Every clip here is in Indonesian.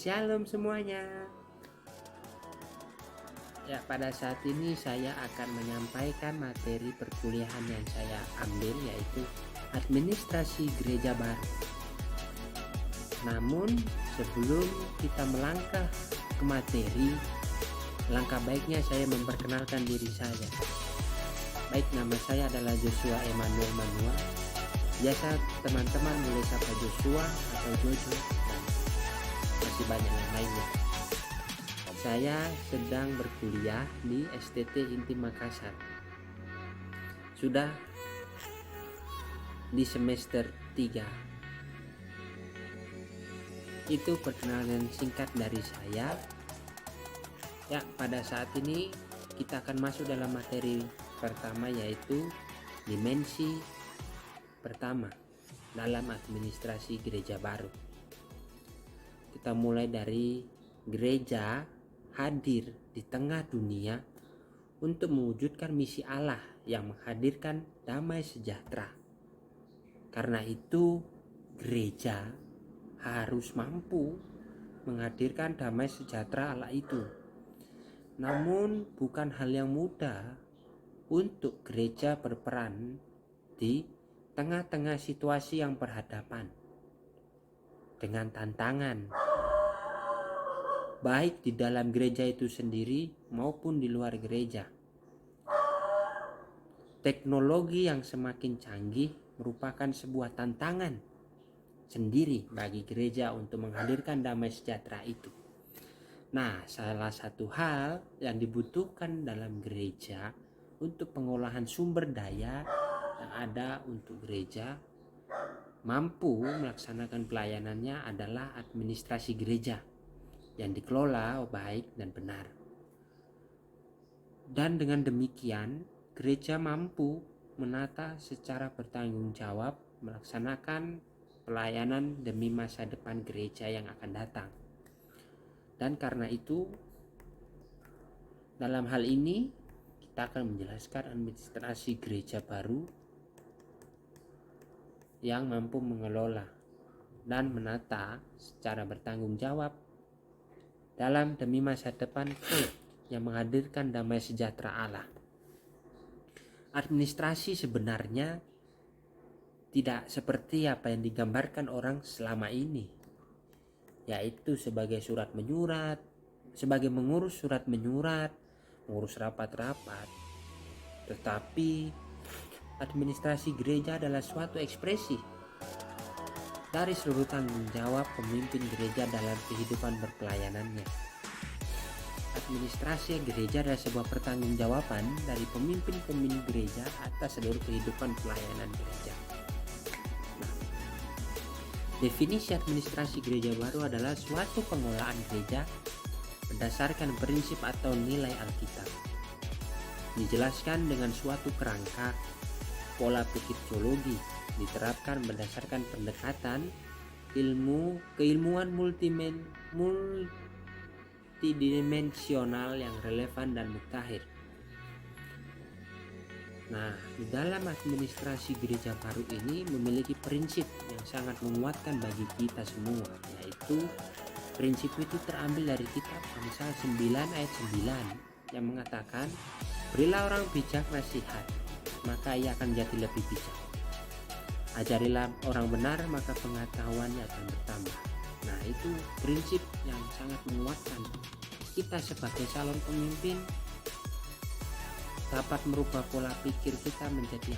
Shalom semuanya. Ya, pada saat ini saya akan menyampaikan materi perkuliahan yang saya ambil, yaitu administrasi gereja baru. Namun sebelum kita melangkah ke materi, langkah baiknya saya memperkenalkan diri saya. Baik, nama saya adalah Joshua Emmanuel Manua. Biasa teman-teman boleh sapa Joshua atau Jojo, dan masih banyak yang lainnya. Saya sedang berkuliah di STT Inti Makassar. Sudah di semester 3. Itu perkenalan singkat dari saya. Ya, pada saat ini kita akan masuk dalam materi pertama, yaitu dimensi pertama dalam administrasi gereja baru. Kita mulai dari gereja hadir di tengah dunia untuk mewujudkan misi Allah yang menghadirkan damai sejahtera. Karena itu, gereja harus mampu menghadirkan damai sejahtera Allah itu. Namun bukan hal yang mudah untuk gereja berperan di tengah-tengah situasi yang berhadapan dengan tantangan, baik di dalam gereja itu sendiri maupun di luar gereja. Teknologi yang semakin canggih merupakan sebuah tantangan sendiri bagi gereja untuk menghadirkan damai sejahtera itu. Nah, salah satu hal yang dibutuhkan dalam gereja untuk pengolahan sumber daya yang ada untuk gereja mampu melaksanakan pelayanannya adalah administrasi gereja yang dikelola baik dan benar. Dan dengan demikian, gereja mampu menata secara bertanggung jawab melaksanakan pelayanan demi masa depan gereja yang akan datang. Dan karena itu, dalam hal ini kita akan menjelaskan administrasi gereja baru yang mampu mengelola dan menata secara bertanggung jawab dalam demi masa depan yang menghadirkan damai sejahtera Allah. Administrasi sebenarnya tidak seperti apa yang digambarkan orang selama ini, yaitu sebagai mengurus surat menyurat, mengurus rapat-rapat. Tetapi administrasi gereja adalah suatu ekspresi dari seluruh tanggung jawab pemimpin gereja dalam kehidupan berpelayanannya. Administrasi gereja adalah sebuah pertanggungjawaban dari pemimpin-pemimpin gereja atas seluruh kehidupan pelayanan gereja. Definisi administrasi gereja baru adalah suatu pengelolaan gereja berdasarkan prinsip atau nilai Alkitab. Dijelaskan dengan suatu kerangka pola pikir teologi, diterapkan berdasarkan pendekatan keilmuan multidimensional yang relevan dan mutakhir. Nah, di dalam administrasi gereja baru ini memiliki prinsip yang sangat menguatkan bagi kita semua, yaitu prinsip itu terambil dari kitab Amsal 9 ayat 9 yang mengatakan, "Berilah orang bijak nasihat, maka ia akan jadi lebih bijak. Ajarilah orang benar, maka pengetahuannya akan bertambah." Nah, itu prinsip yang sangat menguatkan. Kita sebagai calon pemimpin dapat merubah pola pikir kita menjadi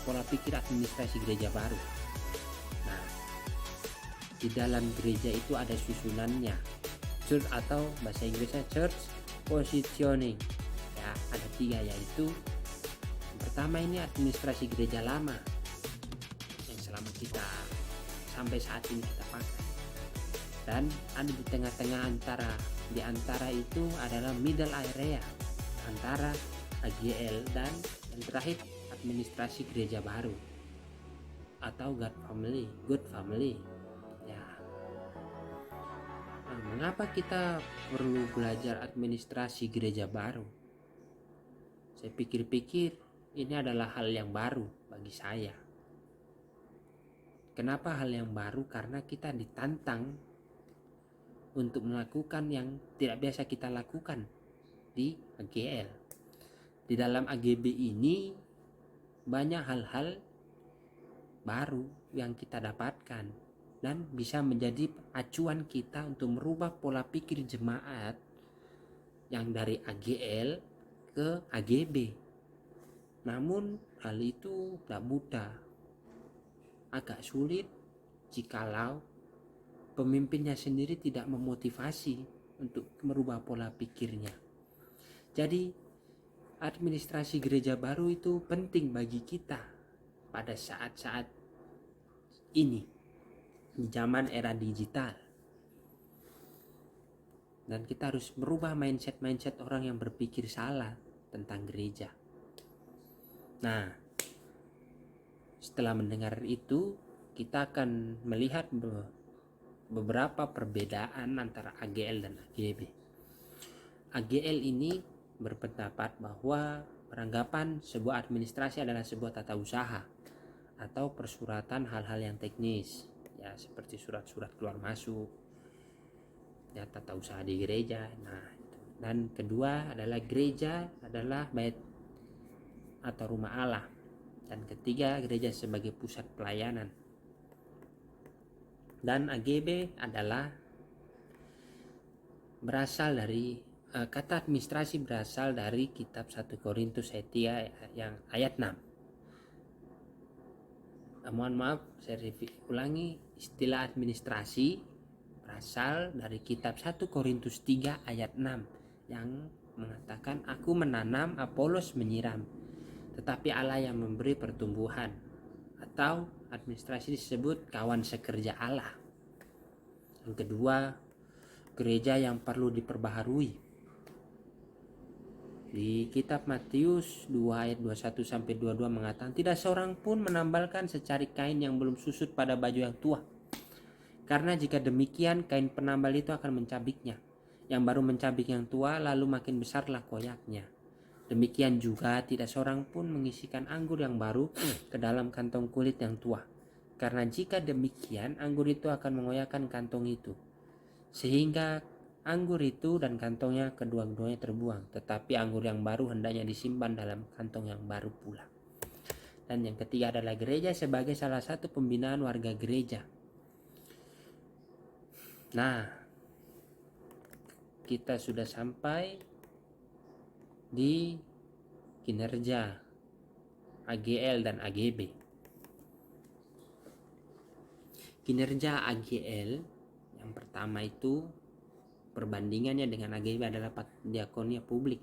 pola pikir administrasi gereja baru. Nah, di dalam gereja itu ada susunannya, church atau bahasa Inggrisnya church positioning. Ya, ada 3, yaitu yang pertama ini administrasi gereja lama yang selama kita sampai saat ini kita pakai. Dan ada di tengah-tengah di antara itu adalah middle area antara AGL, dan yang terakhir administrasi gereja baru atau good family. Ya. Nah, mengapa kita perlu belajar administrasi gereja baru? Saya pikir-pikir ini adalah hal yang baru bagi saya. Kenapa hal yang baru? Karena kita ditantang untuk melakukan yang tidak biasa kita lakukan di AGL. Di dalam AGB ini banyak hal-hal baru yang kita dapatkan dan bisa menjadi acuan kita untuk merubah pola pikir jemaat yang dari AGL ke AGB. Namun hal itu tidak mudah, agak sulit jikalau pemimpinnya sendiri tidak memotivasi untuk merubah pola pikirnya. Jadi administrasi gereja baru itu penting bagi kita pada saat-saat ini di zaman era digital. Dan kita harus merubah mindset orang yang berpikir salah tentang gereja. Nah, setelah mendengar itu, kita akan melihat beberapa perbedaan antara AGL dan AGB. AGL ini berpendapat bahwa beranggapan sebuah administrasi adalah sebuah tata usaha atau persuratan hal-hal yang teknis, ya seperti surat-surat keluar masuk, ya tata usaha di gereja. Nah, dan kedua adalah gereja adalah bait atau rumah Allah, dan ketiga gereja sebagai pusat pelayanan. Dan AGB adalah berasal dari kata administrasi berasal dari kitab 1 Korintus ayat 3 yang ayat 6. Mohon maaf, saya ulangi, istilah administrasi berasal dari kitab 1 Korintus 3 ayat 6 yang mengatakan, aku menanam, Apolos menyiram, tetapi Allah yang memberi pertumbuhan. Atau administrasi disebut kawan sekerja Allah. Yang kedua, gereja yang perlu diperbaharui. Di kitab Matius 2 ayat 21-22 mengatakan, tidak seorang pun menambalkan secari kain yang belum susut pada baju yang tua. Karena jika demikian, kain penambal itu akan mencabiknya. Yang baru mencabik yang tua, lalu makin besarlah koyaknya. Demikian juga tidak seorang pun mengisikan anggur yang baru ke dalam kantong kulit yang tua. Karena jika demikian, anggur itu akan mengoyakkan kantong itu, sehingga anggur itu dan kantongnya kedua-duanya terbuang. Tetapi anggur yang baru hendaknya disimpan dalam kantong yang baru pula. Dan yang ketiga adalah gereja sebagai salah satu pembinaan warga gereja. Nah, kita sudah sampai di kinerja AGL dan AGB. Kinerja AGL yang pertama itu perbandingannya dengan AGB adalah diakonia publik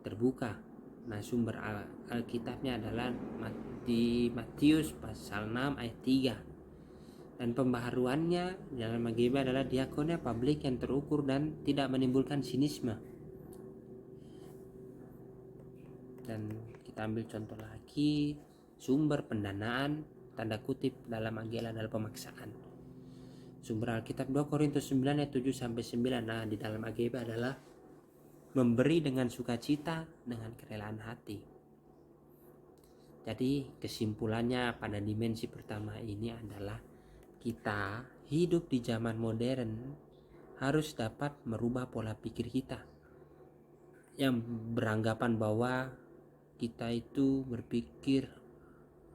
terbuka. Nah, sumber Alkitabnya adalah di Matius pasal 6 ayat 3. Dan pembaharuannya dalam AGB adalah diakonia publik yang terukur dan tidak menimbulkan sinisme. Dan kita ambil contoh lagi, sumber pendanaan tanda kutip dalam AGL adalah pemaksaan. Sumber Alkitab 2 Korintus 9 ayat 7-9. Nah, di dalam AGB adalah memberi dengan sukacita dengan kerelaan hati. Jadi kesimpulannya pada dimensi pertama ini adalah kita hidup di zaman modern harus dapat merubah pola pikir kita yang beranggapan bahwa kita itu berpikir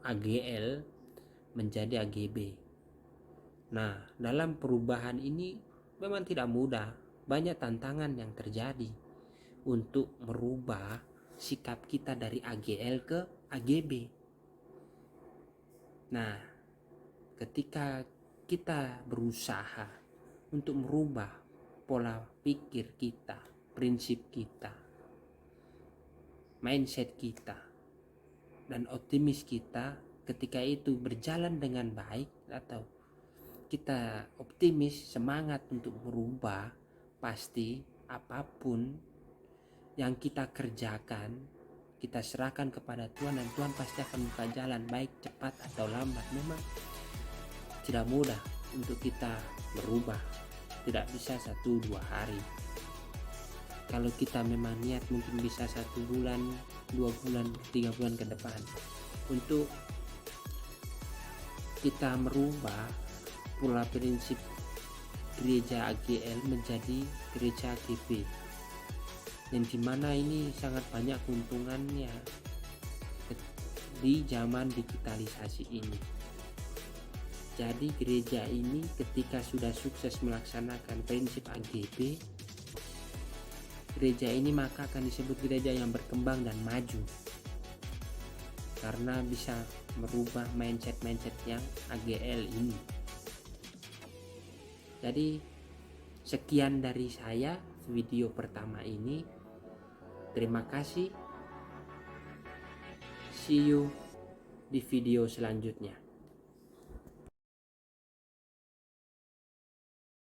AGL menjadi AGB. Nah, dalam perubahan ini memang tidak mudah. Banyak tantangan yang terjadi untuk merubah sikap kita dari AGL ke AGB. Nah, ketika kita berusaha untuk merubah pola pikir kita, prinsip kita, mindset kita, dan optimis kita, ketika itu berjalan dengan baik atau kita optimis, semangat untuk merubah, pasti apapun yang kita kerjakan, kita serahkan kepada Tuhan dan Tuhan pasti akan buka jalan, baik cepat atau lambat. Memang tidak mudah untuk kita berubah, tidak bisa 1-2 hari. Kalau kita memang niat mungkin bisa 1 bulan, 2 bulan, 3 bulan ke depan untuk kita merubah pola prinsip gereja AGL menjadi gereja AGB, yang dimana ini sangat banyak keuntungannya di zaman digitalisasi ini. Jadi gereja ini ketika sudah sukses melaksanakan prinsip AGB, gereja ini maka akan disebut gereja yang berkembang dan maju, karena bisa merubah mindset yang AGL ini. Jadi sekian dari saya video pertama ini. Terima kasih. See you di video selanjutnya.